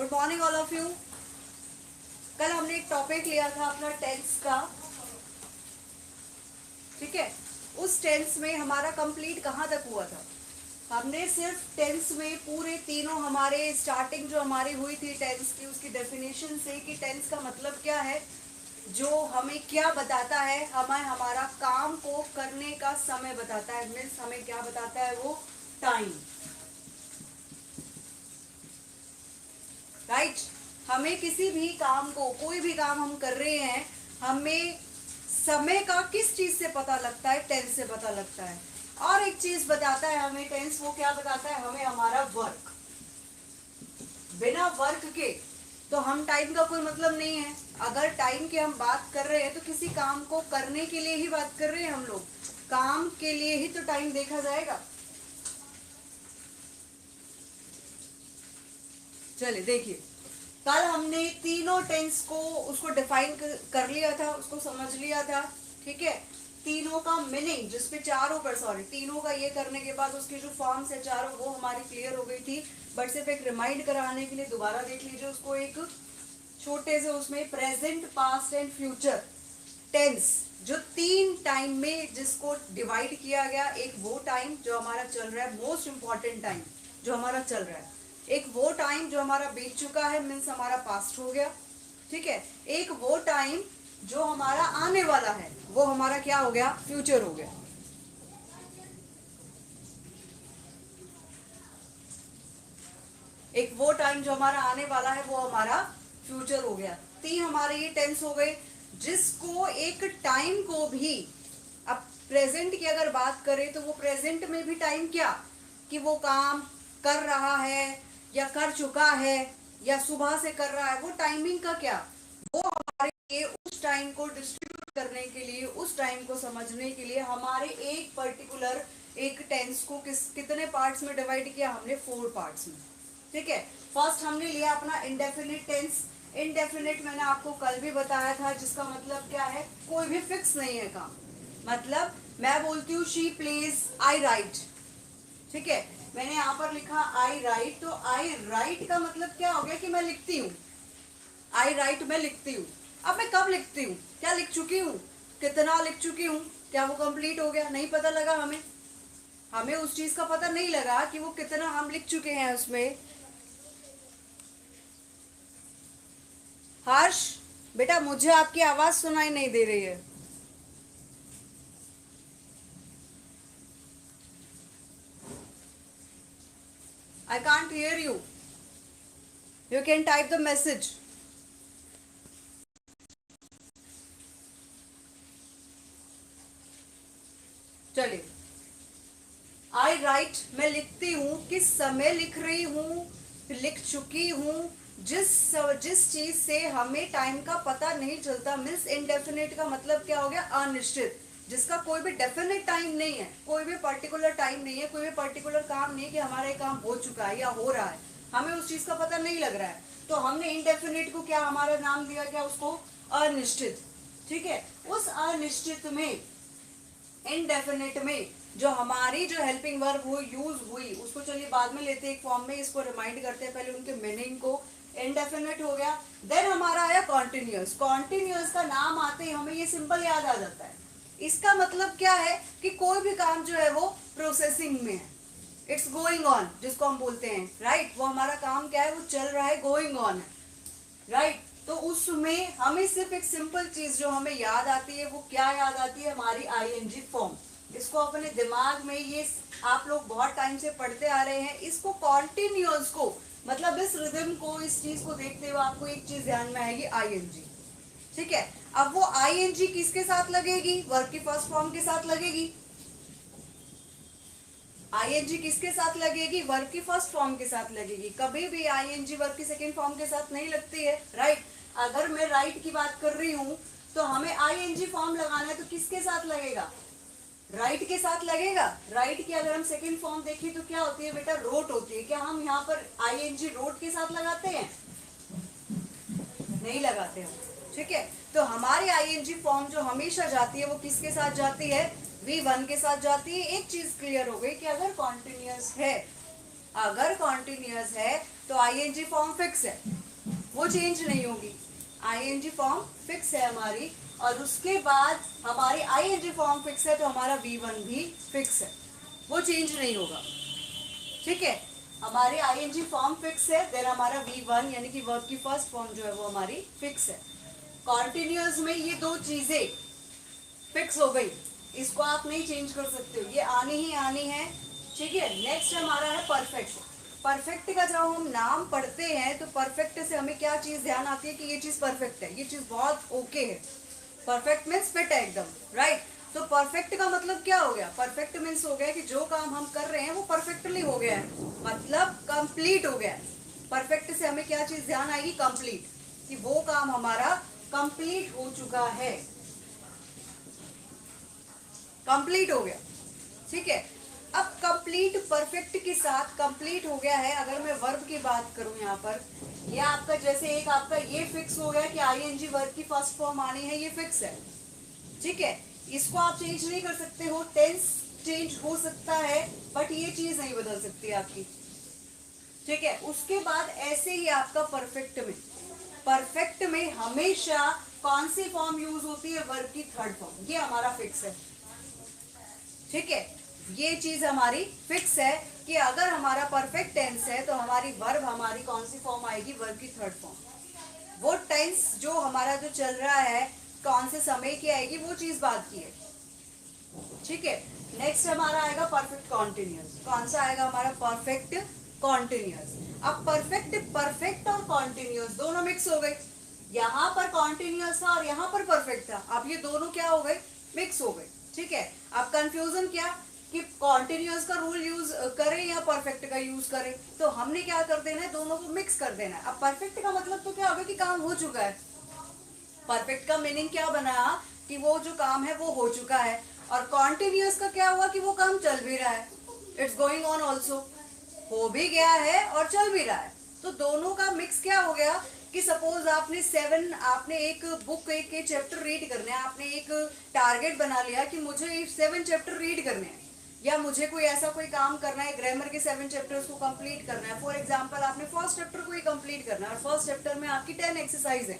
Good morning all of you. कल हमने एक टॉपिक लिया था अपना टेंस का, ठीक है। उस टेंस में हमारा कंप्लीट कहाँ तक हुआ था? हमने सिर्फ टेंस में पूरे तीनों हमारे स्टार्टिंग जो हमारी हुई थी टेंस की, उसकी डेफिनेशन से कि टेंस का मतलब क्या है, जो हमें क्या बताता है, हमें हमारा काम को करने का समय बताता है। मीन्स हमें क्या बताता है? वो टाइम, राइट। हमें किसी भी काम को, कोई भी काम हम कर रहे हैं, हमें समय का किस चीज से पता लगता है? टेंस से पता लगता है। और एक चीज बताता है हमें टेंस, वो क्या बताता है? हमें हमारा वर्क। बिना वर्क के तो हम टाइम का कोई मतलब नहीं है। अगर टाइम की हम बात कर रहे हैं तो किसी काम को करने के लिए ही बात कर रहे हैं हम लोग, काम के लिए ही तो टाइम देखा जाएगा। चलिए देखिए, कल हमने तीनों टेंस को उसको डिफाइन कर लिया था, उसको समझ लिया था, ठीक है। तीनों का मीनिंग, जिसपे चारों पर तीनों का ये करने के बाद उसकी जो फॉर्म्स है चारों, वो हमारी क्लियर हो गई थी। बट सिर्फ एक रिमाइंड कराने के लिए दोबारा देख लीजिए उसको, एक छोटे से उसमें present, past and future tense, जो तीन टाइम में जिसको डिवाइड किया गया। एक वो टाइम जो हमारा चल रहा है, मोस्ट इंपॉर्टेंट टाइम जो हमारा चल रहा है। एक वो टाइम जो हमारा बीत चुका है, मीन्स हमारा पास्ट हो गया, ठीक है। एक वो टाइम जो हमारा आने वाला है, वो हमारा क्या हो गया? फ्यूचर हो गया। एक वो टाइम जो हमारा आने वाला है, वो हमारा फ्यूचर हो गया। तीन हमारे ये टेंस हो गए, जिसको एक टाइम को भी, अब प्रेजेंट की अगर बात करें तो वो प्रेजेंट में भी टाइम क्या, कि वो काम कर रहा है या कर चुका है या सुबह से कर रहा है, वो टाइमिंग का क्या, वो हमारे लिए उस टाइम को डिस्ट्रीब्यूट करने के लिए, उस टाइम को समझने के लिए हमारे एक पर्टिकुलर एक टेंस को कितने पार्ट्स में डिवाइड किया? हमने 4 पार्ट्स में, ठीक है। फर्स्ट हमने लिया अपना इंडेफिनिट टेंस। इंडेफिनिट मैंने आपको कल भी बताया था, जिसका मतलब क्या है? कोई भी फिक्स नहीं है काम। मतलब मैं बोलती हूँ शी प्लेज, आई राइट, ठीक है। मैंने यहाँ पर लिखा आई राइट, तो आई राइट का मतलब क्या हो गया? कि मैं लिखती हूँ। आई राइट, मैं लिखती हूँ। अब मैं कब लिखती हूँ? क्या लिख चुकी हूँ? कितना लिख चुकी हूँ? क्या वो कंप्लीट हो गया? नहीं पता लगा हमें। हमें उस चीज का पता नहीं लगा कि वो कितना हम लिख चुके हैं उसमें। हर्ष बेटा, मुझे आपकी आवाज सुनाई नहीं दे रही है। I can't hear you. You can type the message. चलिए, आई राइट, मैं लिखती हूँ। किस समय लिख रही हूँ? लिख चुकी हूँ। जिस चीज से हमें टाइम का पता नहीं चलता, मीन्स इनडेफिनेट का मतलब क्या हो गया? अनिश्चित, जिसका कोई भी डेफिनेट टाइम नहीं है, कोई भी पर्टिकुलर टाइम नहीं है, कोई भी पर्टिकुलर काम नहीं है कि हमारा ये काम हो चुका है या हो रहा है, हमें उस चीज का पता नहीं लग रहा है। तो हमने इनडेफिनेट को क्या हमारा नाम दिया? क्या उसको? अनिश्चित, ठीक है। उस अनिश्चित में, इनडेफिनेट में जो हमारी जो हेल्पिंग वर्ब वो यूज हुई, उसको चलिए बाद में लेते हैं एक फॉर्म में, इसको रिमाइंड करते हैं पहले उनके मीनिंग को। इनडेफिनेट हो गया। देन हमारा आया कॉन्टिन्यूअस। कॉन्टिन्यूअस का नाम आते ही हमें ये सिंपल याद आ जाता है। इसका मतलब क्या है? कि कोई भी काम जो है वो प्रोसेसिंग में है, इट्स गोइंग ऑन, जिसको हम बोलते हैं, राइट। वो हमारा काम क्या है? वो चल रहा है, गोइंग ऑन है, राइट। तो उसमें हमें सिर्फ एक सिंपल चीज जो हमें याद आती है, वो क्या याद आती है? हमारी आईएनजी फॉर्म। इसको अपने दिमाग में, ये आप लोग बहुत टाइम से पढ़ते आ रहे हैं, इसको कॉन्टिन्यूअस को, मतलब इस रिदम को, इस चीज को देखते हुए आपको एक चीज ध्यान में आएगी, आईएनजी, ठीक है। अब वो आईएनजी किसके साथ लगेगी? वर्ब की फर्स्ट फॉर्म के साथ लगेगी। आईएनजी किसके साथ लगेगी? वर्ब की फर्स्ट फॉर्म के साथ लगेगी। कभी भी आईएनजी वर्ब की सेकंड फॉर्म के साथ नहीं लगती है, राइट। अगर मैं राइट की बात कर रही हूं तो हमें आईएनजी फॉर्म लगाना है, तो किसके साथ लगेगा? राइट के साथ लगेगा। राइट की अगर हम सेकंड फॉर्म देखें तो क्या होती है बेटा? रोट होती है। क्या हम यहाँ पर आईएनजी रोट के साथ लगाते हैं? नहीं लगाते हैं, ठीक है। तो हमारी आईएनजी फॉर्म जो हमेशा जाती है, वो किसके साथ जाती है? V1 के साथ जाती है। एक चीज क्लियर हो गई कि अगर कॉन्टिन्यूअस है अगर कॉन्टिन्यूअस है तो आईएनजी फॉर्म फिक्स है, वो चेंज नहीं होगी। आईएनजी फॉर्म फिक्स है हमारी, और उसके बाद हमारी आईएनजी फॉर्म फिक्स है तो हमारा V1 भी फिक्स है, वो चेंज नहीं होगा। ठीक है, हमारी आईएनजी फॉर्म फिक्स है, देन हमारा V1 यानी कि वर्ब की फर्स्ट फॉर्म जो है वो हमारी फिक्स है। कॉन्टिन्यूअस में ये दो चीजें फिक्स हो गई, इसको आप नहीं चेंज कर सकते हो, ये आनी ही आनी है। ठीक है, नेक्स्ट हमारा है परफेक्ट। परफेक्ट का जब हम नाम पढ़ते हैं तो परफेक्ट से हमें क्या चीज ध्यान आती है कि ये चीज परफेक्ट है, ये चीज बहुत ओके है। परफेक्ट मीन्स फिट है एकदम, राइट। तो परफेक्ट का मतलब क्या हो गया? परफेक्ट मीन्स हो गया कि जो काम हम कर रहे हैं वो परफेक्टली हो गया है, मतलब कंप्लीट हो गया है। परफेक्ट से हमें क्या चीज ध्यान आएगी? कंप्लीट, कि वो काम हमारा कंप्लीट हो चुका है, कंप्लीट हो गया। ठीक है, अब कंप्लीट परफेक्ट के साथ कंप्लीट हो गया है। अगर मैं वर्ब की बात करूं यहाँ पर, या आपका जैसे एक आपका ये फिक्स हो गया कि आईएनजी वर्ब की फर्स्ट फॉर्म आनी है, ये फिक्स है। ठीक है, इसको आप चेंज नहीं कर सकते हो, टेंस चेंज हो सकता है बट ये चीज नहीं बदल सकती आपकी। ठीक है, उसके बाद ऐसे ही आपका परफेक्ट में हमेशा कौन सी फॉर्म यूज होती है? वर्ब की थर्ड फॉर्म, ये हमारा फिक्स है। ठीक है, ये चीज हमारी फिक्स है कि अगर हमारा परफेक्ट टेंस है तो हमारी वर्ब हमारी कौन सी फॉर्म आएगी? वर्ब की थर्ड फॉर्म। वो टेंस जो हमारा जो चल रहा है कौन से समय की आएगी, वो चीज बात की है। ठीक है, नेक्स्ट हमारा आएगा परफेक्ट कॉन्टिन्यूअस। कौन सा आएगा हमारा? Perfect continuous. अब परफेक्ट और कॉन्टिन्यूअस दोनों मिक्स हो गए। यहाँ पर कॉन्टिन्यूअस था और यहाँ पर परफेक्ट था, अब ये दोनों क्या हो गए? मिक्स हो गए। ठीक है, अब कंफ्यूजन क्या कि कॉन्टिन्यूअस का रूल यूज करें या परफेक्ट का यूज करें, तो हमने क्या कर देना है? दोनों को मिक्स कर देना है। अब परफेक्ट का मतलब तो क्या होगा कि काम हो चुका है। परफेक्ट का मीनिंग क्या बना कि वो जो काम है वो हो चुका है, और कॉन्टिन्यूअस का क्या हुआ कि वो काम चल भी रहा है, इट्स गोइंग ऑन ऑल्सो, हो भी गया है और चल भी रहा है। तो दोनों का मिक्स क्या हो गया कि सपोज आपने एक बुक के चैप्टर रीड करने हैं, आपने एक टारगेट बना लिया कि मुझे 7 चैप्टर रीड करने हैं, या मुझे कोई काम करना है, ग्रामर के 7 चैप्टर्स को कंप्लीट करना है। फॉर एग्जांपल आपने फर्स्ट चैप्टर को ही कंप्लीट करना है और फर्स्ट चैप्टर में आपकी 10 एक्सरसाइज है।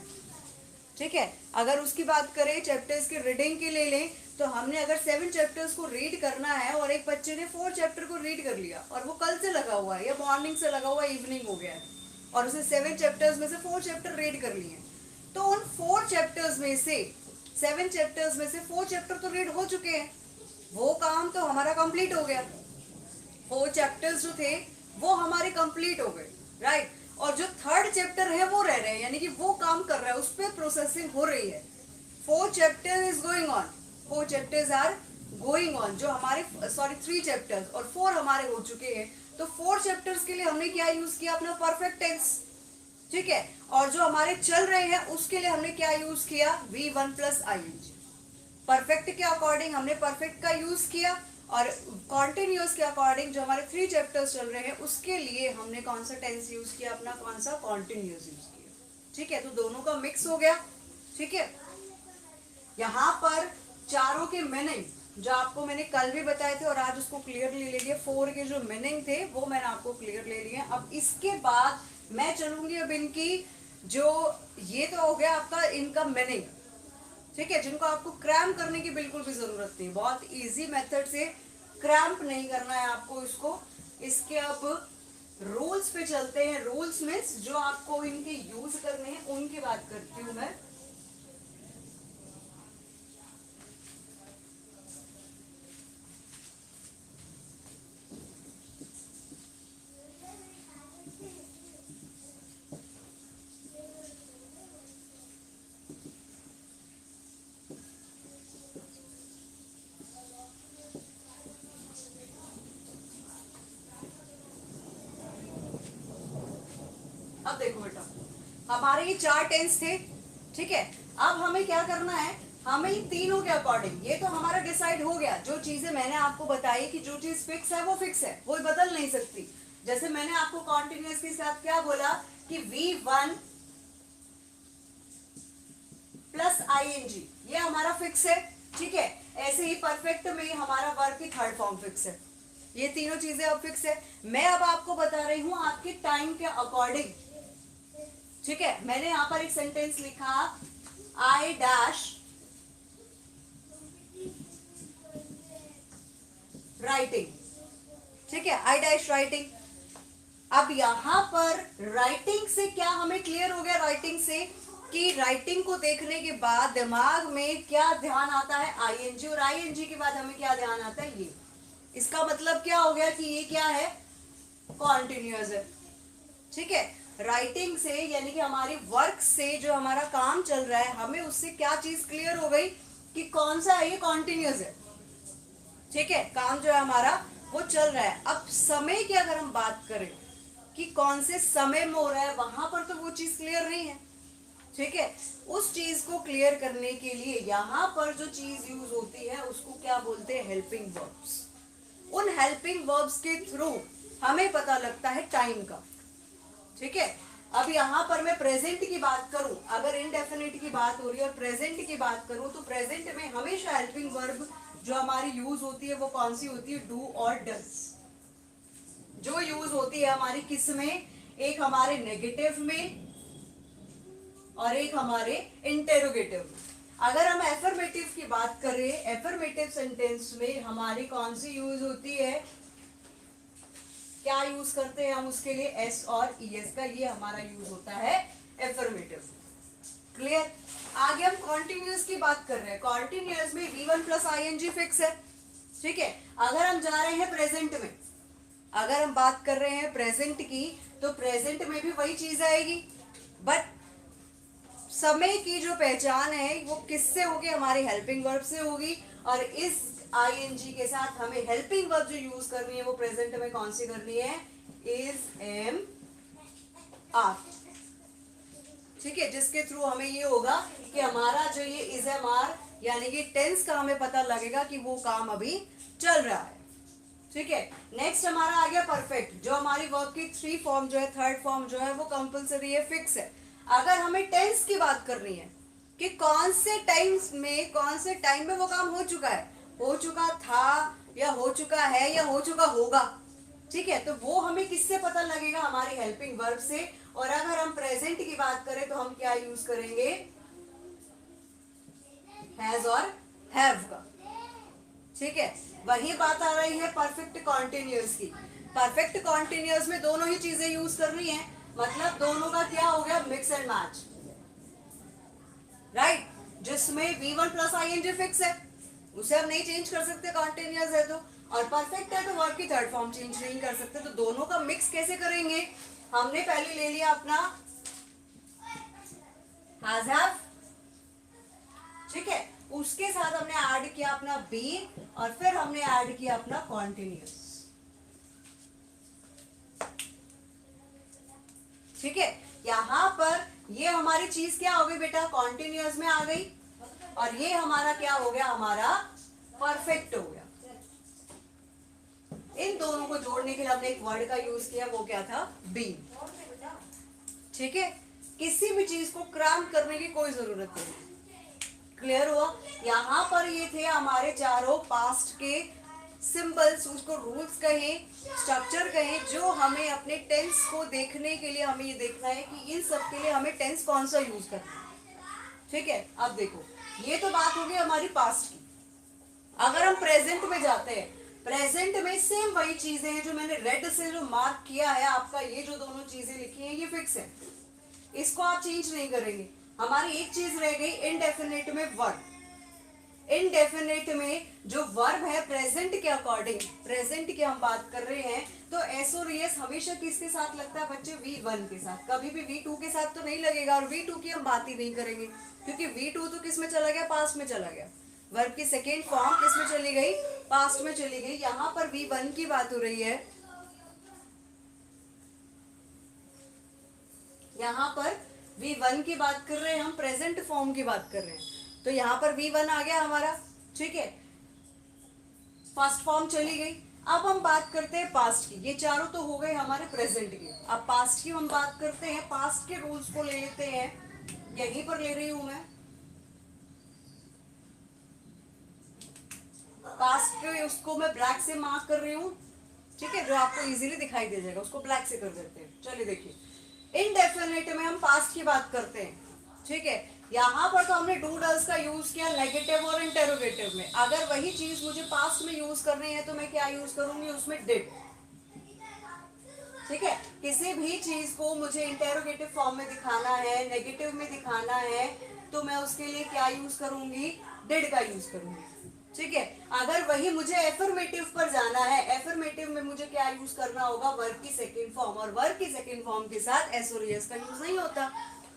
ठीक है, अगर उसकी बात करें चैप्टर्स के रीडिंग के ले लें, तो हमने अगर 7 चैप्टर्स को रीड करना है और एक बच्चे ने 4 चैप्टर को रीड कर लिया और वो कल से लगा हुआ है या मॉर्निंग से लगा हुआ है, इवनिंग हो गया है, और उसे 7 चैप्टर्स में से 4 चैप्टर रीड कर लिए, तो उन 4 चैप्टर्स में से 7 चैप्टर्स में से 4 चैप्टर तो रीड हो चुके हैं, वो काम तो हमारा कंप्लीट हो गया। 4 चैप्टर्स जो थे वो हमारे कंप्लीट हो गए, राइट। और जो थर्ड चैप्टर है वो रह रहे हैं, यानी कि वो काम कर रहा है, उस पर प्रोसेसिंग हो रही है। 4 chapter is going on, 4 chapters are going on, जो हमारे 3 चैप्टर्स और 4 हमारे हो चुके हैं। तो 4 चैप्टर्स के लिए हमने क्या यूज किया? अपना परफेक्ट टेंस। ठीक है, और जो हमारे चल रहे हैं उसके लिए हमने क्या यूज किया? V1 plus ING। परफेक्ट के अकॉर्डिंग हमने परफेक्ट का यूज किया, और कॉन्टिन्यूअस के अकॉर्डिंग जो हमारे 3 चैप्टर्स चल रहे हैं उसके लिए हमने कौन सा टेंस यूज किया? अपना कौन सा? कॉन्टिन्यूअस यूज किया। ठीक है, तो दोनों का मिक्स हो गया। ठीक है, यहाँ पर चारों के मीनिंग जो आपको मैंने कल भी बताए थे और आज उसको क्लियरली ले लिया, 4 के जो मीनिंग थे वो मैंने आपको क्लियर ले लिए। अब इसके बाद मैं चलूंगी अब इनकी जो, ये तो हो गया आपका इनका मीनिंग। ठीक है, जिनको आपको क्रैम्प करने की बिल्कुल भी जरूरत नहीं, बहुत इजी मेथड से क्रैम्प नहीं करना है आपको इसको। इसके अब रूल्स पे चलते हैं। रूल्स मीन्स जो आपको इनके यूज करने हैं उनकी बात करती हूं मैं। अब देखो बेटा, हमारे ये 4 टेंस थे। ठीक है, अब हमें क्या करना है? हमें इन तीनों के अकॉर्डिंग, ये तो हमारा डिसाइड हो गया, जो चीजें मैंने आपको बताई कि जो चीज फिक्स है वो फिक्स है, वो बदल नहीं सकती। जैसे मैंने आपको कॉन्टिन्यूअस के साथ क्या बोला कि V1 प्लस ING ये हमारा फिक्स है। ठीक है, ऐसे ही परफेक्ट में हमारा वर्ब की थर्ड फॉर्म फिक्स है। ये तीनों चीजें अब फिक्स है। मैं अब आपको बता रही हूं आपके टाइम के अकॉर्डिंग, ठीक है। मैंने यहां पर एक सेंटेंस लिखा, आई डैश राइटिंग, ठीक है, आई डैश राइटिंग। अब यहां पर राइटिंग से क्या हमें क्लियर हो गया, राइटिंग से कि राइटिंग को देखने के बाद दिमाग में क्या ध्यान आता है, आईएनजी, और आईएनजी के बाद हमें क्या ध्यान आता है, ये। इसका मतलब क्या हो गया कि ये क्या है, कॉन्टिन्यूअस है, ठीक है। राइटिंग से यानी कि हमारी वर्क से जो हमारा काम चल रहा है, हमें उससे क्या चीज क्लियर हो गई कि कौन सा है, ये कॉन्टिन्यूअस है, ठीक है। काम जो है हमारा वो चल रहा है। अब समय की अगर हम बात करें कि कौन से समय में हो रहा है, वहां पर तो वो चीज क्लियर नहीं है, ठीक है। उस चीज को क्लियर करने के लिए यहां पर जो चीज यूज होती है उसको क्या बोलते हैं, हेल्पिंग वर्ब्स। उन हेल्पिंग वर्ब्स के थ्रू हमें पता लगता है टाइम का, ठीक है। अब यहां पर मैं प्रेजेंट की बात करूं, अगर इनडेफिनिट की बात हो रही है और प्रेजेंट की बात करूं, तो प्रेजेंट में हमेशा हेल्पिंग वर्ब जो हमारी यूज होती है वो कौन सी होती है, डू और डज। जो यूज होती है हमारी किस में, एक हमारे नेगेटिव में और एक हमारे इंटेरोगेटिव में। अगर हम एफर्मेटिव की बात करें, एफर्मेटिव सेंटेंस में हमारी कौन सी यूज होती है, क्या यूज करते हैं हम उसके लिए, एस और ईएस का, ये हमारा यूज होता है एफर्मेटिव। क्लियर। आगे हम कॉन्टिन्यूअस की बात कर रहे हैं। कॉन्टिन्यूअस में V1 प्लस आईएनजी फिक्स है, ठीक है। अगर हम जा रहे हैं प्रेजेंट में, अगर हम बात कर रहे हैं प्रेजेंट की, तो प्रेजेंट में भी वही चीज आएगी, बट समय की जो पहचान है वो किससे होगी, हमारी हेल्पिंग वर्ब से होगी। और इस आईएनजी के साथ हमें हेल्पिंग वर्ब जो यूज करनी है वो प्रेजेंट में कौन सी करनी है, इज एम आर, ठीक है। जिसके थ्रू हमें ये होगा कि हमारा जो ये इज एम आर यानी कि टेंस का हमें पता लगेगा कि वो काम अभी चल रहा है, ठीक है। नेक्स्ट हमारा आ गया परफेक्ट, जो हमारी वर्ब की 3 फॉर्म जो है, थर्ड फॉर्म जो है वो कंपलसरी है, फिक्स है। अगर हमें टेंस की बात करनी है कि कौन से टाइम में वो काम हो चुका है, हो चुका था या हो चुका है या हो चुका होगा, ठीक है, तो वो हमें किससे पता लगेगा, हमारी हेल्पिंग वर्ब से। और अगर हम प्रेजेंट की बात करें तो हम क्या यूज करेंगे, हैज और हैव का, ठीक है। वही बात आ रही है परफेक्ट कॉन्टिन्यूअस की। परफेक्ट कॉन्टिन्यूअस में दोनों ही चीजें यूज करनी है, मतलब दोनों का क्या हो गया, मिक्स एंड मैच, राइट। जिसमें V1 प्लस आईएनजी फिक्स है, उसे हम नहीं चेंज कर सकते, कॉन्टिन्यूअस है तो, और परफेक्ट है तो वर्ब की थर्ड फॉर्म चेंज नहीं कर सकते। तो दोनों का मिक्स कैसे करेंगे, हमने पहले ले लिया अपना हैज हैव, ठीक है, उसके साथ हमने ऐड किया अपना बी, और फिर हमने ऐड किया अपना कॉन्टिन्यूअस, ठीक है। यहां पर ये हमारी चीज क्या हो गई बेटा, कॉन्टिन्यूअस में आ गई, और ये हमारा क्या हो गया, हमारा परफेक्ट हो गया। इन दोनों को जोड़ने के लिए हमने एक वर्ड का यूज किया, वो क्या था, बी, ठीक है। किसी भी चीज को क्राम करने की कोई जरूरत नहीं। क्लियर हुआ। यहां पर ये थे हमारे चारों पास्ट के सिंबल्स, उसको रूल्स कहें, स्ट्रक्चर कहें, जो हमें अपने टेंस को देखने के लिए हमें ये देखना है कि इन सब के लिए हमें टेंस कौन सा यूज करना है, ठीक है। अब देखो, ये तो बात होगी हमारी पास्ट की। अगर हम प्रेजेंट में जाते हैं, प्रेजेंट में सेम वही चीजें हैं जो मैंने रेड से जो मार्क किया है, आपका ये जो दोनों चीजें लिखी हैं ये फिक्स है, इसको आप चेंज नहीं करेंगे। हमारी एक चीज रह गई इनडेफिनेट में वर्ब। इनडेफिनेट में जो वर्ब है प्रेजेंट के अकॉर्डिंग, प्रेजेंट की हम बात कर रहे हैं, तो एस और एस हमेशा किसके साथ लगता है बच्चे, V1 के साथ, कभी भी V2 के साथ तो नहीं लगेगा। और V2 की हम बात ही नहीं करेंगे, क्योंकि V2 तो किस में चला गया, पास्ट में चला गया। वर्ब की सेकेंड फॉर्म किस में चली गई, पास्ट में चली गई। यहां पर V1 की बात हो रही है, यहां पर V1 की बात कर रहे हैं हम, प्रेजेंट फॉर्म की बात कर रहे हैं, तो यहां पर V1 आ गया हमारा, ठीक है। फर्स्ट फॉर्म चली गई। अब हम बात करते हैं पास्ट की। ये चारों तो हो गए हमारे प्रेजेंट के, अब पास्ट की हम बात करते हैं। पास्ट के रूल्स को ले लेते हैं, यहीं पर ले रही हूं मैं, पास्ट के उसको मैं ब्लैक से मार्क कर रही हूं, ठीक है, जो आपको इजीली दिखाई दे जाएगा उसको ब्लैक से कर देते हैं। चलिए देखिए, इनडेफिनेट में हम पास्ट की बात करते हैं। ठीक है, यहां पर तो हमने डू डज का यूज किया नेगेटिव और इंटेरोगेटिव में। अगर वही चीज मुझे पास्ट में यूज करनी है तो मैं क्या यूज करूंगी उसमें, डिड। ठीक है, किसी भी चीज को मुझे इंटेरोगेटिव फॉर्म में दिखाना है, नेगेटिव में दिखाना है, तो मैं उसके लिए क्या यूज करूंगी, डिड का यूज करूंगी। ठीक है, अगर वही मुझे एफर्मेटिव पर जाना है, एफर्मेटिव में मुझे क्या यूज करना होगा, वर्ब की सेकेंड फॉर्म। और वर्ब की सेकेंड फॉर्म के साथ एस और एस का यूज नहीं होता।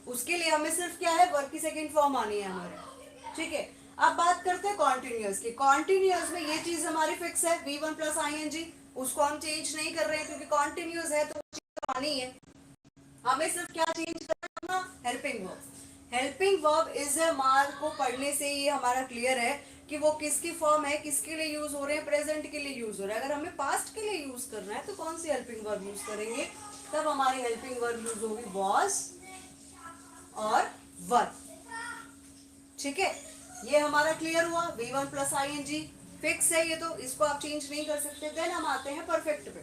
उसके लिए हमें सिर्फ क्या है, वर्ब की सेकेंड फॉर्म आनी है हमारे। ठीक है, अब बात करते हैं कॉन्टिन्यूअस की। कॉन्टिन्यूअस में ये चीज हमारी फिक्स है, v one plus i n g, उसको हम चेंज नहीं कर रहे हैं क्योंकि कॉन्टिन्यूअस है तो आनी है। हमें सिर्फ क्या चेंज करना, helping verb. Helping verb is a मार को पढ़ने से ये हमारा क्लियर है कि वो किसकी फॉर्म है, किसके लिए यूज हो रहे हैं, प्रेजेंट के लिए यूज हो रहा है। अगर हमें पास्ट के लिए यूज करना है तो कौन सी हेल्पिंग वर्ब यूज करेंगे, तब हमारी हेल्पिंग वर्ब यूज होगी वॉज और वर। ठीक है, ये हमारा क्लियर हुआ। V one plus i n g fix है ये, तो इसको आप चेंज नहीं कर सकते। देन हम आते हैं परफेक्ट पे।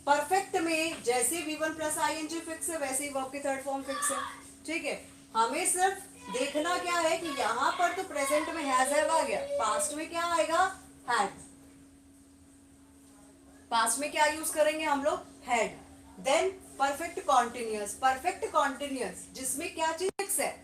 परफेक्ट में जैसे v one plus i n g fix है वैसे ही वर्ब की थर्ड फॉर्म फिक्स है। ठीक है, हमें सिर्फ देखना क्या है कि यहां पर तो प्रेजेंट में हैज हैव आ गया, पास्ट में क्या आएगा, हैड। पास्ट में क्या यूज करेंगे हम लोग, had. Then perfect continuous, perfect continuous जिसमें क्या चीज फिक्स है,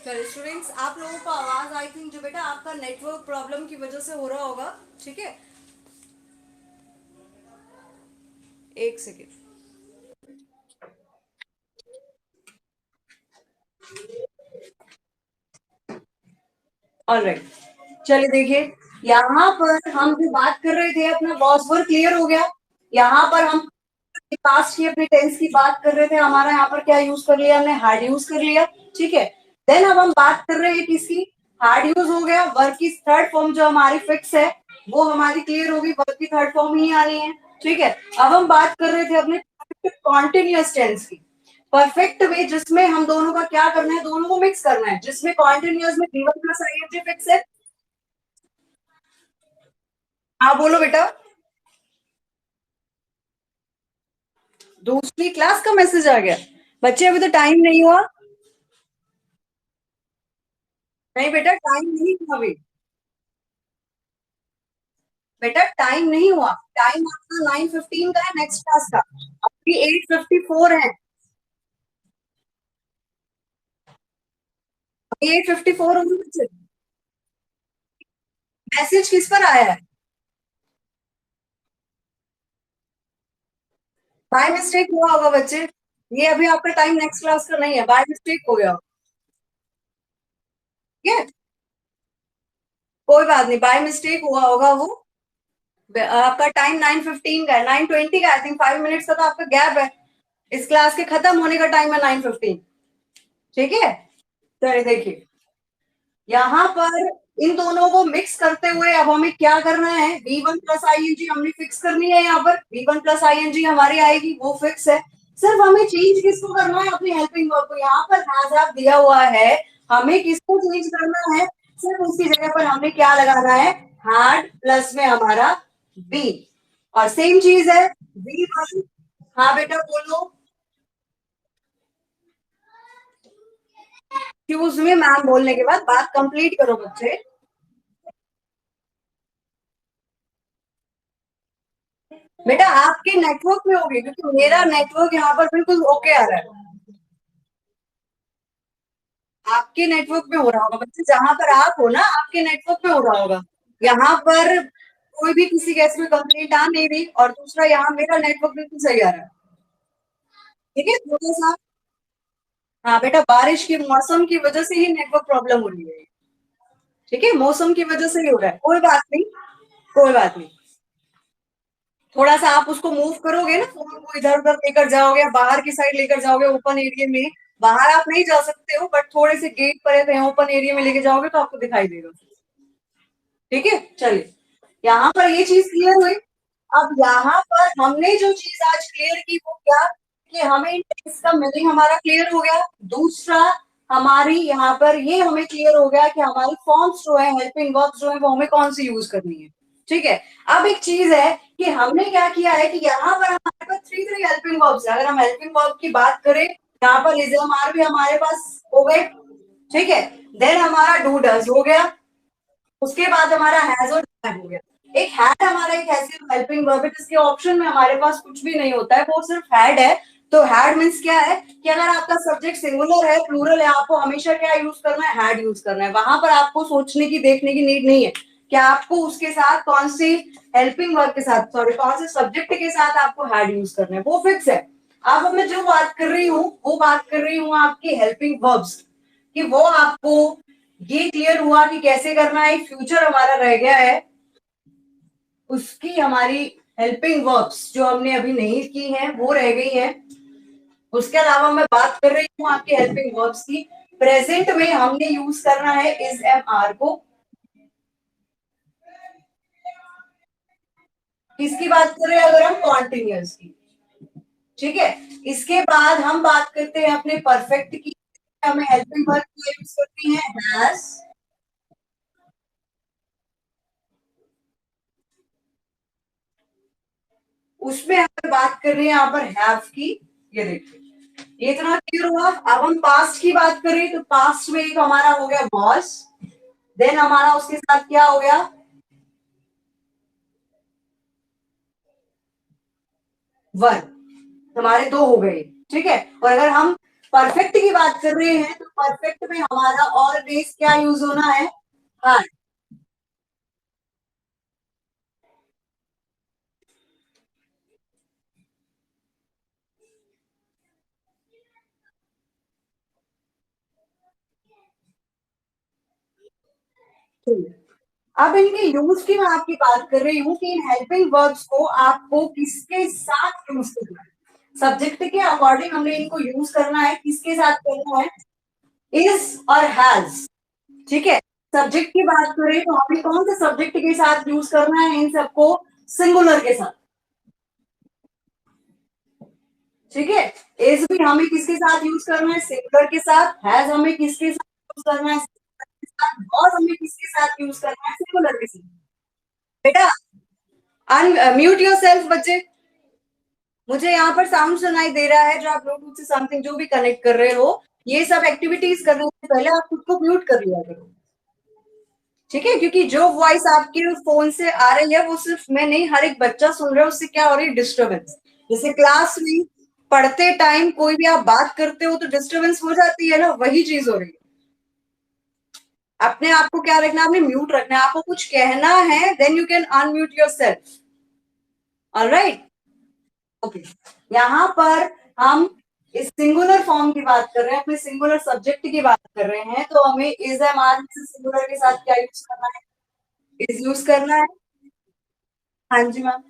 चलिए स्टूडेंट्स, आप लोगों को आवाज आई थिंक जो बेटा आपका नेटवर्क प्रॉब्लम की वजह से हो रहा होगा। ठीक है, एक सेकेंड। ऑलराइट, चलिए देखिए, यहाँ पर हम जो बात कर रहे थे अपना वॉज वर क्लियर हो गया। यहाँ पर हम पास्ट की अपने टेंस की बात कर रहे थे, हमारा यहाँ पर क्या यूज कर लिया हमने, हैड यूज कर लिया। ठीक है, देन अब हम बात कर रहे हैं किसकी, हैड यूज हो गया, वर्ब की थर्ड फॉर्म जो हमारी फिक्स है वो हमारी क्लियर होगी, वर्ब की थर्ड फॉर्म ही आनी है। ठीक है, अब हम बात कर रहे थे अपने कॉन्टिन्यूअस टेंस की। परफेक्ट वे जिसमें हम दोनों का क्या करना है, दोनों को मिक्स करना है, जिसमें कॉन्टिन्यूअस में v one plus i n g fix है। हाँ बोलो बेटा। दूसरी क्लास का मैसेज आ गया, बच्चे अभी तो टाइम नहीं हुआ। नहीं बेटा, टाइम नहीं हुआ अभी। बेटा टाइम नहीं हुआ, टाइम आपका 9:15 का है नेक्स्ट क्लास का, अभी 8:54 है। अभी 8:54 होंगे बच्चे। मैसेज किस पर आया है, बाय मिस्टेक हुआ होगा बच्चे। ये अभी आपका टाइम नेक्स्ट क्लास का नहीं है, बाय मिस्टेक हो गया। ठीक है, कोई बात नहीं, बाय मिस्टेक हुआ होगा वो। आपका टाइम 9:15 का है, 9:20 का, आई थिंक 5 मिनट्स का तो आपका गैप है। इस क्लास के खत्म होने का टाइम है 9:15। ठीक है, चलिए देखिए, यहाँ पर इन दोनों को मिक्स करते हुए अब हमें क्या करना है, v one plus i n g हमने फिक्स करनी है। यहाँ पर v one plus i n g हमारी आएगी, वो फिक्स है। सिर्फ हमें चेंज किसको करना है, अपनी हेल्पिंग वर्ब को। यहाँ पर हैज हैव दिया हुआ है, हमें किसको चेंज करना है, सिर्फ उसकी जगह पर हमें क्या लगाना है, हैड प्लस में हमारा बी। और सेम चीज है बी वन। हाँ बेटा बोलो। क्यूज में मैम बोलने के बाद बात कंप्लीट करो बच्चे। बेटा आपके नेटवर्क में होगी, क्योंकि मेरा नेटवर्क यहाँ पर बिल्कुल ओके आ रहा है। आपके नेटवर्क में हो रहा होगा बच्चे, जहां पर आप हो ना आपके नेटवर्क में हो रहा होगा। यहाँ पर कोई भी किसी केस में कंप्लेंट आ नहीं रही, और दूसरा यहाँ मेरा नेटवर्क बिल्कुल सही आ रहा है। ठीक है थोड़ा सा। हाँ बेटा बारिश के मौसम की वजह से ही नेटवर्क प्रॉब्लम हो रही है। ठीक है मौसम की वजह से ही हो रहा है, कोई बात नहीं। कोई बात नहीं। थोड़ा सा आप उसको मूव करोगे ना, फोन को इधर उधर लेकर जाओगे, बाहर की साइड लेकर जाओगे ओपन एरिया में। बाहर आप नहीं जा सकते हो, बट थोड़े से गेट पर है, कहीं ओपन एरिया में लेके जाओगे तो आपको दिखाई देगा। ठीक है चलिए, यहाँ पर ये चीज क्लियर हुई। अब यहाँ पर हमने जो चीज आज क्लियर की वो क्या, कि हमें टेक्स्ट का मीनिंग हमारा क्लियर हो गया। दूसरा हमारी यहाँ पर ये हमें क्लियर हो गया कि हमारी फॉर्म्स जो है, हेल्पिंग वर्ब्स जो है, वो हमें कौन सी यूज करनी है। ठीक है। अब एक चीज है कि हमने क्या किया है कि यहाँ पर हमारे पास थ्री थ्री हेल्पिंग वर्ब्स है। अगर हम हेल्पिंग वर्ब की बात करें, यहाँ पर इज एम आर भी हमारे पास हो गए। ठीक है। देन हमारा डू डज हो गया। उसके बाद हमारा हैज और हैव हो गया। एक हैड हमारा एक ऐसी हेल्पिंग वर्ब है जिसके ऑप्शन में हमारे पास कुछ भी नहीं होता है, वो सिर्फ हैड है। तो हैड मीन्स क्या है कि अगर आपका सब्जेक्ट सिंगुलर है, प्लूरल है, आपको हमेशा क्या यूज करना है, हैड यूज करना है। वहां पर आपको सोचने की देखने की नीड नहीं है कि आपको उसके साथ कौन सी हेल्पिंग वर्ब के साथ, सॉरी कौन से सब्जेक्ट के साथ आपको हैड यूज करना है, वो फिक्स है। अब मैं जो बात कर रही हूँ वो बात कर रही हूँ आपकी हेल्पिंग वर्ब्स कि वो आपको ये क्लियर हुआ कि कैसे करना है। फ्यूचर हमारा रह गया है, उसकी हमारी हेल्पिंग वर्ब्स जो हमने अभी नहीं की हैं वो रह गई हैं। उसके अलावा मैं बात कर रही हूँ आपके हेल्पिंग वर्ब्स की। प्रेजेंट में हमने यूज करना है इज एम आर को। किसकी बात कर रहे हैं, अगर हम कॉन्टिन्यूअस की। ठीक है। इसके बाद हम बात करते हैं अपने परफेक्ट की। हमें हेल्पिंग वर्ब यूज करती है हैज। उसमें हम बात कर रहे हैं यहाँ पर हैव की। ये देखिए, ये इतना क्लियर हुआ। अब हम पास्ट की बात करें तो पास्ट में एक हमारा हो गया वॉज। देन हमारा उसके साथ क्या हो गया, वन। हमारे दो हो गए। ठीक है। और अगर हम परफेक्ट की बात कर रहे हैं तो परफेक्ट में हमारा ऑलवेज क्या यूज होना है, हाँ। अब इनके यूज की मैं आपकी बात कर रही हूँ कि इन हेल्पिंग वर्ब्स को आपको किसके साथ यूज करना है। सब्जेक्ट के अकॉर्डिंग हमने इनको यूज करना है, किसके साथ करना है, इज और हैज। ठीक है। सब्जेक्ट की बात करें तो हमें कौन से सब्जेक्ट के साथ यूज करना है इन सबको, सिंगुलर के साथ। ठीक है। इज भी हमें किसके साथ यूज करना है, सिंगुलर के साथ। हैज हमें किसके साथ यूज करना है, singular के साथ। और हमें किसके साथ यूज करना है, सिंगुलर के साथ। बेटा म्यूट योर सेल्फ बच्चे। मुझे यहाँ पर साउंड सुनाई दे रहा है, जो आप ब्लूटूथ से समथिंग जो भी कनेक्ट कर रहे हो, ये सब एक्टिविटीज करने से पहले आप खुद को म्यूट कर लिया करो। ठीक है। क्योंकि जो वॉइस आपके फोन से आ रही है वो सिर्फ मैं नहीं, हर एक बच्चा सुन रहा है, उससे क्या हो रही है, डिस्टर्बेंस। जैसे क्लास में पढ़ते टाइम कोई भी आप बात करते हो तो डिस्टर्बेंस हो जाती है ना, वही चीज हो रही है। अपने आप को क्या रखना है, आपने म्यूट रखना है। आपको कुछ कहना है then you can unmute yourself. Alright. Okay. यहाँ पर हम इस सिंगुलर फॉर्म की बात कर रहे हैं, अपने सिंगुलर सब्जेक्ट की बात कर रहे हैं, तो हमें इज एम आर से सिंगुलर के साथ क्या यूज करना है, इज यूज करना है। हाँ जी ma'am.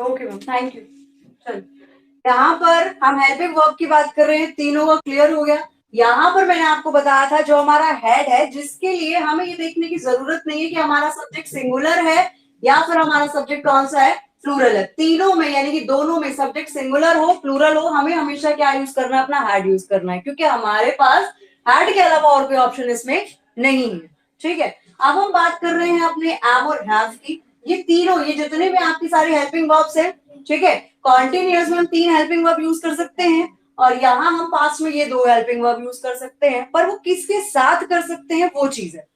Okay ma'am, thank you. चलो, यहाँ पर हम हेल्पिंग वर्ब की बात कर रहे हैं, तीनों का क्लियर हो गया। यहाँ पर मैंने आपको बताया था जो हमारा हेड है, जिसके लिए हमें ये देखने की जरूरत नहीं है कि हमारा सब्जेक्ट सिंगुलर है या फिर हमारा सब्जेक्ट कौन सा है, प्लूरल है। तीनों में यानी कि दोनों में सब्जेक्ट सिंगुलर हो प्लूरल हो, हमें हमेशा क्या यूज करना है, अपना हेड यूज करना है, क्योंकि हमारे पास हेड के अलावा और कोई ऑप्शन इसमें नहीं है। ठीक है, अब हम बात कर रहे हैं अपने एम और हैव की। ये तीनों, ये जितने भी आपकी सारी हेल्पिंग वर्ब्स है, ठीक है, कॉन्टिन्यूअस में हम 3 हेल्पिंग वर्ब यूज कर सकते हैं, और यहाँ हम पास्ट में ये 2 हेल्पिंग वर्ब यूज कर सकते हैं, पर वो किसके साथ कर सकते हैं वो चीज है।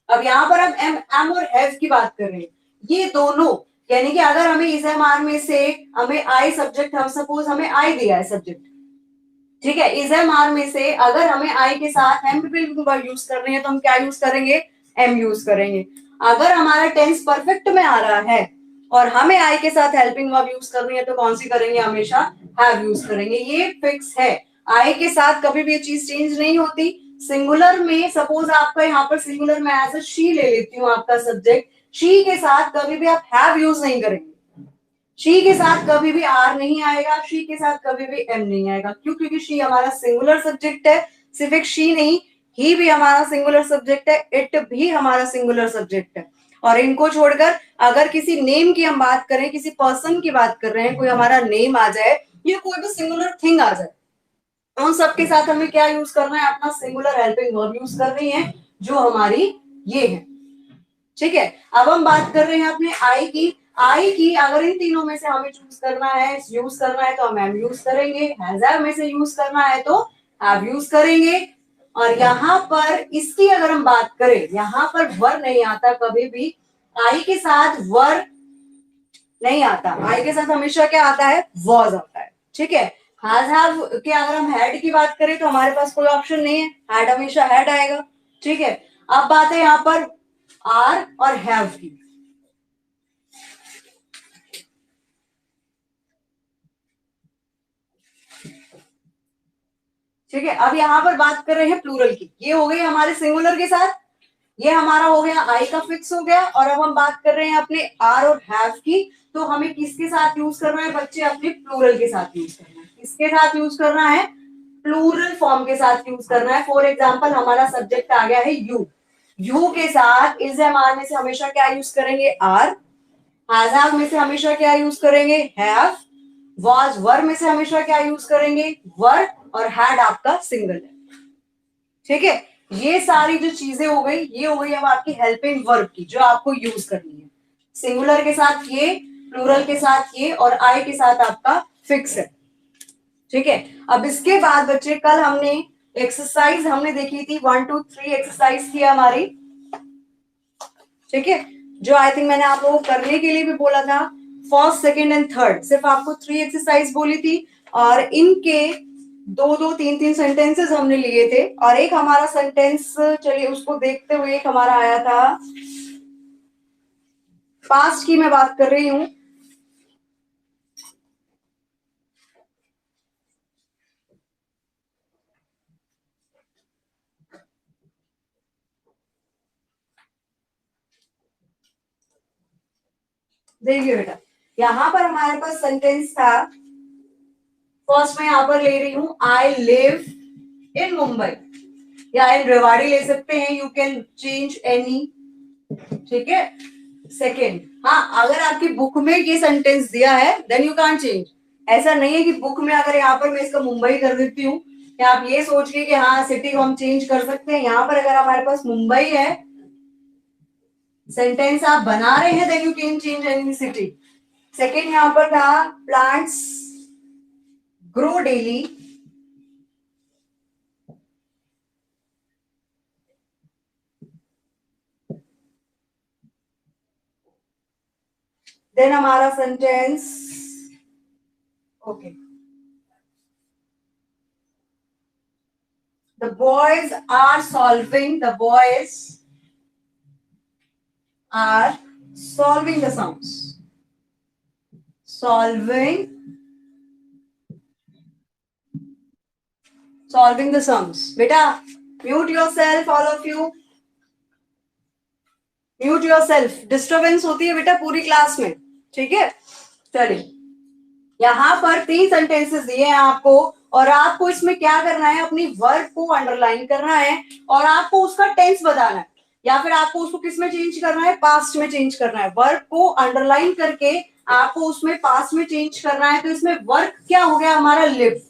अब यहाँ पर हम एम और हैव की बात कर रहे हैं, ये दोनों, यानी कि अगर हमें इस एम आर में से हमें आई सब्जेक्ट, हम सपोज हमें आई दिया है सब्जेक्ट, ठीक है, इस एम आर में से अगर हमें आई के साथ एम वर्ब यूज कर रहे हैं तो हम क्या यूज करेंगे, एम यूज करेंगे। अगर हमारा टेंस परफेक्ट में आ रहा है और हमें आई के साथ हेल्पिंग वर्ब यूज करनी है तो कौन सी करेंगे, हमेशा हैव यूज करेंगे, ये फिक्स है। आई के साथ कभी भी ये चीज चेंज नहीं होती। सिंगुलर में सपोज आपका यहाँ पर सिंगुलर में एज अ शी ले लेती हूँ आपका सब्जेक्ट, शी के साथ कभी भी आप हैव यूज नहीं करेंगे, शी के साथ कभी भी आर नहीं आएगा, शी के साथ कभी भी एम नहीं आएगा। क्यों? क्योंकि शी हमारा सिंगुलर सब्जेक्ट है, सिर्फ एक शी नहीं, ही भी हमारा सिंगुलर सब्जेक्ट है, इट भी हमारा सिंगुलर सब्जेक्ट है। और इनको छोड़कर अगर किसी नेम की हम बात करें, किसी पर्सन की बात कर रहे हैं, कोई हमारा नेम आ जाए या कोई भी सिंगुलर थिंग आ जाए, उन सबके साथ हमें क्या यूज करना है, अपना सिंगुलर हेल्पिंग वर्ब यूज करनी है, जो हमारी ये है। ठीक है, अब हम बात कर रहे हैं अपने आई की। आई की अगर इन तीनों में से हमें चूज करना है, यूज करना है, तो हम एम यूज करेंगे, हैव में से यूज करना है तो हैव यूज करेंगे। और यहाँ पर इसकी अगर हम बात करें, यहाँ पर वर नहीं आता कभी भी, आई के साथ वर नहीं आता, आई के साथ हमेशा क्या आता है, वॉज आता है। ठीक है, हैव के अगर हम हेड की बात करें तो हमारे पास कोई ऑप्शन नहीं है, हेड हमेशा हेड आएगा। ठीक है, अब बात है यहाँ पर आर और हैव की। ठीक है, अब यहां पर बात कर रहे हैं प्लूरल की, ये हो गई हमारे सिंगुलर के साथ, ये हमारा हो गया आई का फिक्स हो गया। और अब हम बात कर रहे हैं अपने आर और हैव की, तो हमें किसके साथ यूज करना है बच्चे, अपने प्लूरल के साथ यूज करना है। किसके साथ यूज करना है, प्लूरल फॉर्म के साथ यूज करना है। फॉर एग्जाम्पल हमारा सब्जेक्ट आ गया है यू, यू के साथ इज एम आर में से हमेशा क्या यूज करेंगे, आर, हैव में से हमेशा क्या यूज करेंगे, हैव, वॉज वर में से हमेशा क्या यूज करेंगे, वर, और हैड आपका सिंगल है। ठीक है, ये सारी जो चीजें हो गई, ये हो गई अब आपकी हेल्पिंग वर्ब की, जो आपको यूज करनी है। सिंगुलर के साथ ये, प्लूरल के साथ ये, और आई के साथ आपका फिक्स है। ठीक है, अब इसके बाद बच्चे कल हमने एक्सरसाइज हमने देखी थी, 1 2 3 एक्सरसाइज थी हमारी। ठीक है, जो आई थिंक मैंने आप लोगों को करने के लिए भी बोला था, फर्स्ट सेकेंड एंड थर्ड, सिर्फ आपको 3 एक्सरसाइज बोली थी, और इनके 2 2 3 3 सेंटेंसेस हमने लिए थे। और एक हमारा सेंटेंस, चलिए उसको देखते हुए, एक हमारा आया था, पास्ट की मैं बात कर रही हूं। देखिए बेटा, यहां पर हमारे पास सेंटेंस था, फर्स्ट में यहां पर ले रही हूं, आई लिव इन मुंबई, या इन रेवाड़ी ले सकते हैं, यू कैन चेंज एनी। ठीक है, सेकेंड, हाँ अगर आपकी बुक में ये सेंटेंस दिया है देन यू कांट चेंज। ऐसा नहीं है कि बुक में अगर यहाँ पर मैं इसका मुंबई कर देती हूँ, या आप ये सोच के कि हाँ सिटी को हम चेंज कर सकते हैं, यहाँ पर अगर हमारे पास मुंबई है, सेंटेंस आप बना रहे हैं, then you can change any city. Second यहाँ पर था, प्लांट्स ग्रो डेली, देन हमारा sentence, okay, the boys are solving the sums, solving the sums। बेटा mute yourself, all of you mute yourself, disturbance होती है बेटा पूरी क्लास में। ठीक है, चलिए यहाँ पर 3 सेंटेंसेस दिए हैं आपको, और आपको इसमें क्या करना है, अपनी वर्ब को अंडरलाइन करना है और आपको उसका टेंस बताना है, या फिर आपको उसको किस में चेंज करना है, पास्ट में चेंज करना है। वर्ब को अंडरलाइन करके आपको उसमें पास्ट में चेंज करना है। तो इसमें वर्क क्या हो गया हमारा, लिव।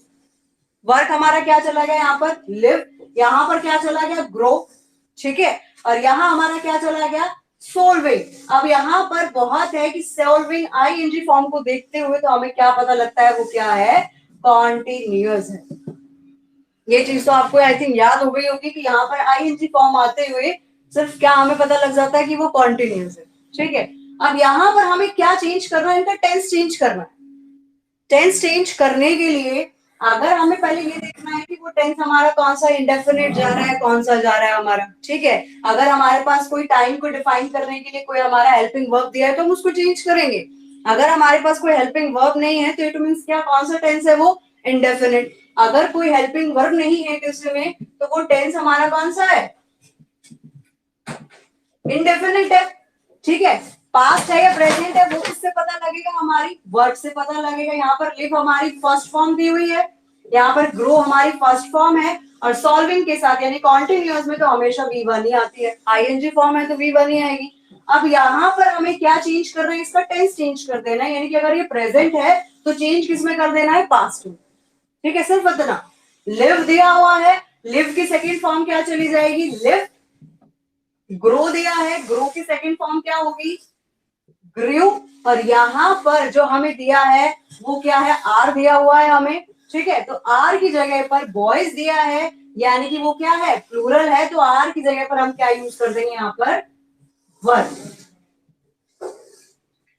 वर्क हमारा क्या चला गया यहाँ पर, लिव। यहाँ पर क्या चला गया, ग्रो। ठीक है, और यहाँ हमारा क्या चला गया, सोल्विंग। अब यहाँ पर बहुत है कि सोल्विंग आईएनजी फॉर्म को देखते हुए तो हमें क्या पता लगता है, वो क्या है, कॉन्टिन्यूअस है। ये चीज तो आपको आई थिंक याद हो गई होगी कि यहाँ पर आईएनजी फॉर्म आते हुए सिर्फ क्या हमें पता लग जाता है कि वो कॉन्टिन्यूअस है। ठीक है, अब यहाँ पर हमें क्या चेंज करना है, इनका टेंस चेंज करना है। टेंस चेंज करने के लिए अगर हमें पहले ये देखना है कि वो टेंस हमारा कौन सा इंडेफिनिट जा रहा है, कौन सा जा रहा है हमारा। ठीक है, अगर हमारे पास कोई टाइम को डिफाइन करने के लिए कोई हमारा हेल्पिंग वर्ब दिया है तो हम उसको चेंज करेंगे। अगर हमारे पास कोई हेल्पिंग वर्ब नहीं है तो इट मींस क्या, कौन सा टेंस है वो, इंडेफिनिट। अगर कोई हेल्पिंग वर्ब नहीं है किसी में तो वो टेंस हमारा कौन सा है, इंडेफिनिट है। ठीक है, पास्ट है या प्रेजेंट है वो किससे पता लगेगा, हमारी वर्ब से पता लगेगा। यहाँ पर लिव हमारी फर्स्ट फॉर्म दी हुई है, यहाँ पर ग्रो हमारी फर्स्ट फॉर्म है, और सॉल्विंग के साथ यानी कॉन्टिन्यूअस में तो हमेशा वी वन ही आती है, आईएनजी फॉर्म है तो वी वन ही आएगी। अब यहाँ पर हमें क्या चेंज करना है, इसका टेंस चेंज कर देना है, यानी कि अगर ये प्रेजेंट है तो चेंज किसमें कर देना है, पास्ट में। ठीक है, सिर्फ इतना। लिव दिया हुआ है, लिव की सेकेंड फॉर्म क्या चली जाएगी, लिव। ग्रो दिया है, ग्रो की सेकेंड फॉर्म क्या होगी, ग्रू। और यहाँ पर जो हमें दिया है वो क्या है, आर दिया हुआ है हमें। ठीक है, तो आर की जगह पर बॉयज दिया है, यानी कि वो क्या है, प्लूरल है, तो आर की जगह पर हम क्या यूज कर देंगे यहाँ पर, वर्ब।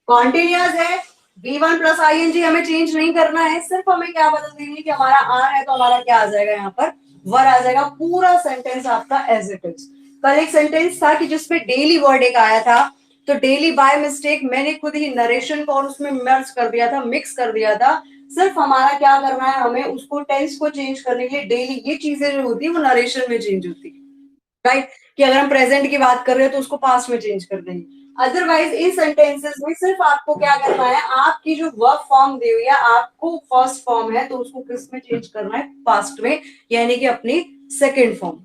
कॉन्टिन्यूअस है, V1 प्लस आईएनजी हमें चेंज नहीं करना है, सिर्फ हमें क्या बदल देंगे कि हमारा आर है तो हमारा क्या आ जाएगा, यहाँ पर वर आ जाएगा। पूरा सेंटेंस आपका एज इट इज। कल एक सेंटेंस था कि जिसपे डेली वर्ड एक आया था, तो डेली बाय मिस्टेक मैंने खुद ही नरेशन को और उसमें मर्ज कर दिया था, मिक्स कर दिया था। सिर्फ हमारा क्या करना है, हमें उसको टेंस को चेंज करने के लिए डेली ये चीजें जो होती है वो नरेशन में चेंज होती है, राइट। कि अगर हम प्रेजेंट की बात कर रहे हैं तो उसको पास्ट में चेंज कर देंगे। अदरवाइज इन सेंटेंसेस में सिर्फ आपको क्या करना है, आपकी जो वर्ब फॉर्म दी हुई है, आपको फर्स्ट फॉर्म है तो उसको किस में चेंज करना है, पास्ट में, यानी कि अपनी सेकेंड फॉर्म।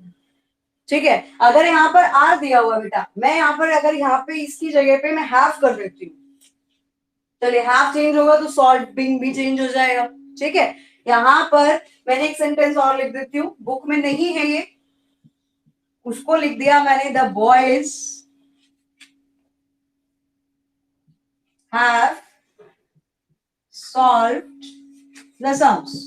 ठीक है, अगर यहाँ पर आर दिया हुआ बेटा, मैं यहाँ पर अगर यहाँ पे इसकी जगह पे मैं हैव कर देती हूँ, चलिए हैव चेंज होगा तो सॉल्विंग भी चेंज हो जाएगा। ठीक है, यहाँ पर मैंने एक सेंटेंस और लिख देती हूँ, बुक में नहीं है ये, उसको लिख दिया मैंने, the boys have solved the sums.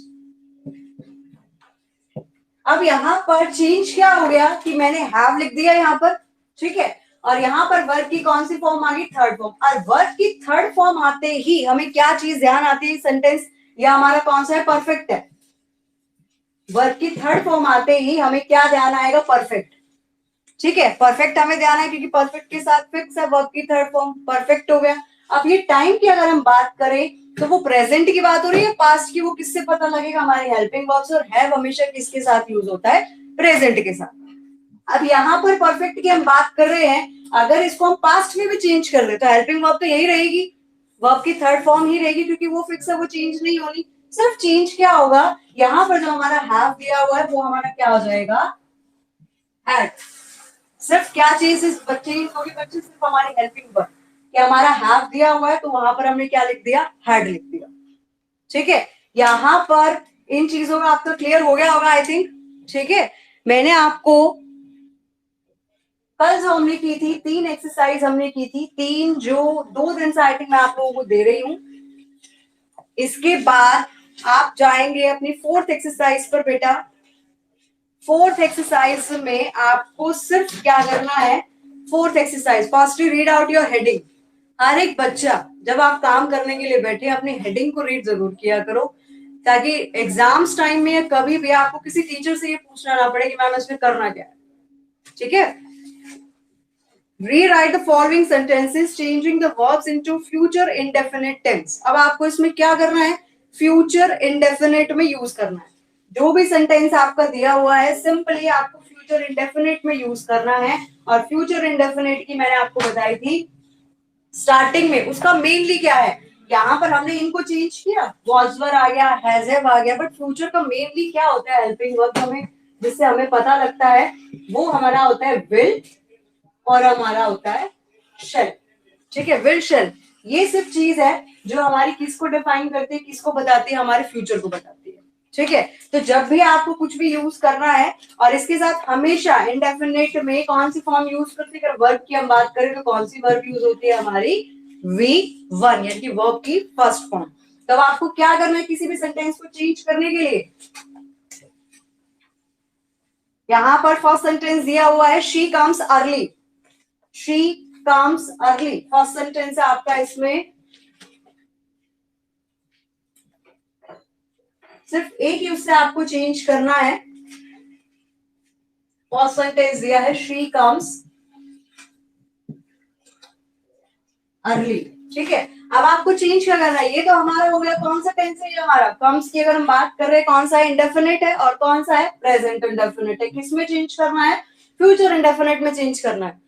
अब यहां पर चेंज क्या हो गया कि मैंने हैव लिख दिया यहाँ पर। ठीक है, और यहाँ पर वर्ब की कौन सी फॉर्म आ गई, थर्ड फॉर्म। और वर्ब की थर्ड फॉर्म आते ही हमें क्या चीज ध्यान आती है, सेंटेंस या हमारा कौन सा है, परफेक्ट है। वर्ब की थर्ड फॉर्म आते ही हमें क्या ध्यान आएगा, परफेक्ट। ठीक है, परफेक्ट हमें ध्यान है क्योंकि परफेक्ट के साथ फिक्स है, वर्ब की थर्ड फॉर्म, परफेक्ट हो गया। अब ये टाइम की अगर हम बात करें तो वो प्रेजेंट की बात हो रही है, पास्ट की वो किससे पता लगेगा, हमारे हेल्पिंग वर्ब से। और हैव हमेशा किसके साथ यूज होता है, प्रेजेंट के साथ। अब यहाँ पर परफेक्ट की हम बात कर रहे हैं, अगर इसको हम पास्ट में भी चेंज कर दे तो हेल्पिंग वर्ब तो यही रहेगी, वर्ब की थर्ड फॉर्म ही रहेगी, क्योंकि वो फिक्स है, वो चेंज नहीं होनी। सिर्फ चेंज क्या होगा, यहाँ पर जो हमारा हैव दिया हुआ है वो हमारा क्या हो जाएगा, हैड। सिर्फ क्या चीज इस बच्चे की होगी, बच्चे सिर्फ हमारी हेल्पिंग वर्ब, कि हमारा हैव दिया हुआ है तो वहां पर हमने क्या लिख दिया, हैड लिख दिया। ठीक है, यहाँ पर इन चीजों में आपको क्लियर हो गया होगा आई थिंक। ठीक है, मैंने आपको कल जो हमने की थी 3 एक्सरसाइज हमने की थी, 3 जो 2 दिन से आई थिंक मैं आप लोगों को दे रही हूं। इसके बाद आप जाएंगे अपनी 4th एक्सरसाइज पर बेटा। 4th एक्सरसाइज में आपको सिर्फ क्या करना है, 4th exercise, first read out your heading. हर एक बच्चा जब आप काम करने के लिए बैठे अपनी हेडिंग को रीड जरूर किया करो, ताकि एग्जाम्स टाइम में कभी भी आपको किसी टीचर से ये पूछना ना पड़े कि मैम इसमें करना क्या है। ठीक है, rewrite the following sentences changing the verbs into future indefinite tense। अब आपको इसमें क्या करना है, फ्यूचर इंडेफिनिट में यूज करना है। जो भी सेंटेंस आपका दिया हुआ है सिंपली आपको फ्यूचर इंडेफिनिट में यूज करना है। और फ्यूचर इंडेफिनिट की मैंने आपको बताई थी स्टार्टिंग में, उसका मेनली क्या है, यहाँ पर हमने इनको चेंज किया, was were आ गया, has have आ गया, बट फ्यूचर का मेनली क्या होता है हेल्पिंग वर्ब हमें जिससे हमें पता लगता है वो हमारा होता है will और हमारा होता है shall। ठीक है, will shall ये सिर्फ चीज है जो हमारी किसको डिफाइन करती है, किसको बताती है, हमारे फ्यूचर को बताती है। ठीक है, तो जब भी आपको कुछ भी यूज करना है और इसके साथ हमेशा इंडेफिनिट में कौन सी फॉर्म यूज करते हैं, अगर वर्ब की हम बात करें तो कौन सी वर्ब यूज होती है हमारी V1 यानी कि वर्ब की फर्स्ट फॉर्म। तब आपको क्या करना है किसी भी सेंटेंस को चेंज करने के लिए, यहां पर फर्स्ट सेंटेंस दिया हुआ है she comes early, she comes early first sentence है आपका, इसमें सिर्फ एक ही उससे आपको चेंज करना है। फर्स्ट सेंटेंस दिया है शी कम्स अर्ली। ठीक है, अब आपको चेंज क्या करना है, ये तो हमारा हो गया कौन सा टेंस है, ये हमारा कम्स की अगर हम बात कर रहे हैं कौन सा है, इंडेफिनिट है और कौन सा है प्रेजेंट इंडेफिनिट है। किसमें चेंज करना है, फ्यूचर इंडेफिनिट में चेंज करना है।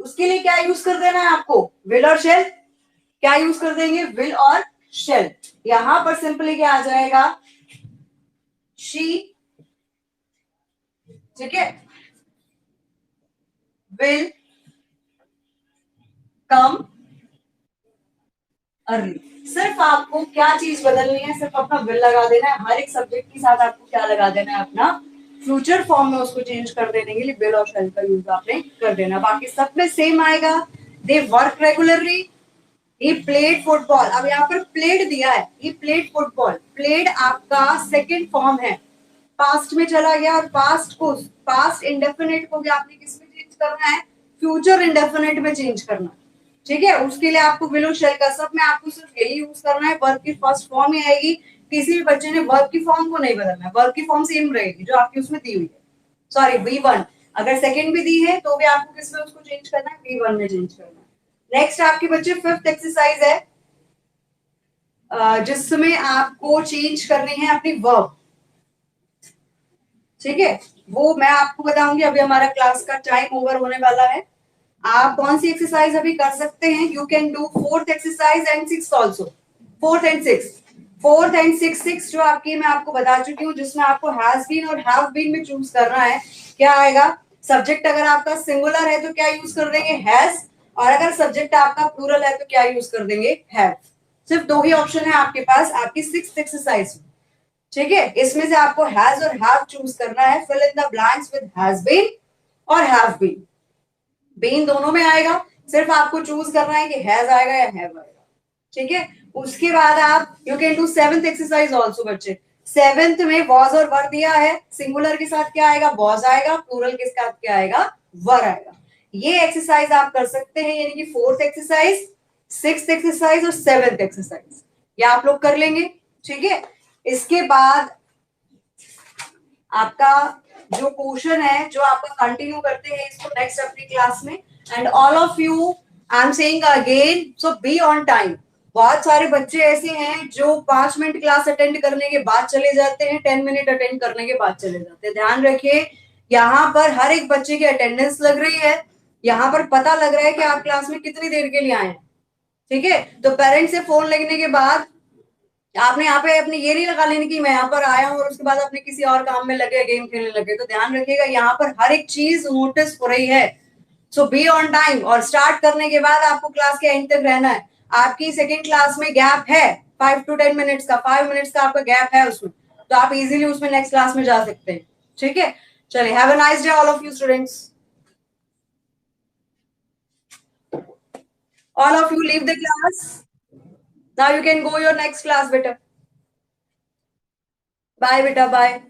उसके लिए क्या यूज कर देना है आपको, विल और शेल। क्या यूज कर देंगे, विल और शेल। यहां पर सिंपली क्या आ जाएगा, शी, ठीक है, विल कम अर्ली। सिर्फ आपको क्या चीज बदलनी है, सिर्फ अपना विल लगा देना है, हर एक सब्जेक्ट के साथ आपको क्या लगा देना है, अपना फ्यूचर फॉर्म में उसको चेंज कर देने के लिए विल और शेल का यूज आपने कर देना, बाकी सब में सेम आएगा। दे वर्क रेगुलरली, ये प्लेड फुटबॉल, अब यहाँ पर प्लेड दिया है, ये प्लेड फुटबॉल, प्लेड आपका सेकंड फॉर्म है, पास्ट में चला गया और पास्ट को, पास्ट इंडेफिनिट को भी आपने किस में चेंज करना है, फ्यूचर इंडेफिनिट में चेंज करना। ठीक है, उसके लिए आपको विल और शेल का सब में आपको सिर्फ यही यूज करना है, वर्ब की फर्स्ट फॉर्म ही आएगी। किसी भी बच्चे ने वर्ब की फॉर्म को नहीं बदलना है, वर्ब की फॉर्म सेम रहेगी जो आपकी उसमें दी हुई है। सॉरी V1, अगर सेकंड भी दी है तो भी आपको किसमें उसको चेंज करना है, V1 में चेंज करना है। नेक्स्ट आपके बच्चे फिफ्थ एक्सरसाइज है जिसमें आपको चेंज करनी है अपनी वर्ब। ठीक है, वो मैं आपको बताऊंगी, अभी हमारा क्लास का टाइम ओवर होने वाला है। आप कौन सी एक्सरसाइज अभी कर सकते हैं, you can do fourth exercise and six also, fourth and six, fourth and six जो आपकी मैं आपको बता चुकी हूँ, जिसमें आपको हैज बीन और हैव बीन में चूज करना है। क्या आएगा, सब्जेक्ट अगर आपका सिंगुलर है तो क्या यूज कर देंगे, हैज, और अगर सब्जेक्ट आपका प्लूरल है तो क्या यूज कर देंगे, हैव। सिर्फ दो ही ऑप्शन है आपके पास आपकी सिक्स एक्सरसाइज में। ठीक है, इसमें से आपको हैज और हैव चूज करना है, fill in the blanks with has been और हैव बीन, बीन दोनों में आएगा, सिर्फ आपको चूज करना है कि हैज आएगा या हैव आएगा। ठीक है, उसके बाद आप you can do seventh exercise also बच्चे। सेवेंथ में वॉज और वर दिया है, सिंगुलर के साथ क्या आएगा, वॉज आएगा, प्लूरल के साथ क्या आएगा, वर आएगा। ये एक्सरसाइज आप कर सकते हैं, यानी कि फोर्थ एक्सरसाइज, सिक्स्थ एक्सरसाइज और सेवेंथ एक्सरसाइज ये आप लोग कर लेंगे। ठीक है, इसके बाद आपका जो क्वेश्चन है जो आपका कंटिन्यू करते हैं इसको नेक्स्ट अपनी क्लास में। And all of you, I am saying again, so be on time. बहुत सारे बच्चे ऐसे हैं जो 5 मिनट क्लास अटेंड करने के बाद चले जाते हैं, 10 मिनट अटेंड करने के बाद चले जाते हैं। ध्यान रखिए, यहाँ पर हर एक बच्चे की अटेंडेंस लग रही है, यहाँ पर पता लग रहा है कि आप क्लास में कितनी देर के लिए आए हैं। ठीक है, तो पेरेंट्स से फोन लगने के बाद आपने यहाँ पे अपने ये नहीं लगा लेने की मैं यहाँ पर आया हूँ और उसके बाद अपने किसी और काम में लगे, गेम खेलने लगे। तो ध्यान रखिएगा, यहाँ पर हर एक चीज नोटिस हो रही है। सो बी ऑन टाइम, और स्टार्ट करने के बाद आपको क्लास के एंड तक रहना है। आपकी सेकेंड क्लास में गैप है 5 to 10 मिनट्स का, 5 मिनट्स का आपका गैप है उसमें, तो आप इजीली उसमें नेक्स्ट क्लास में जा सकते हैं। ठीक है, चलिए, have a nice day all of you students. All of you leave the class. Now you can go your next class, beta. Bye, beta. Bye.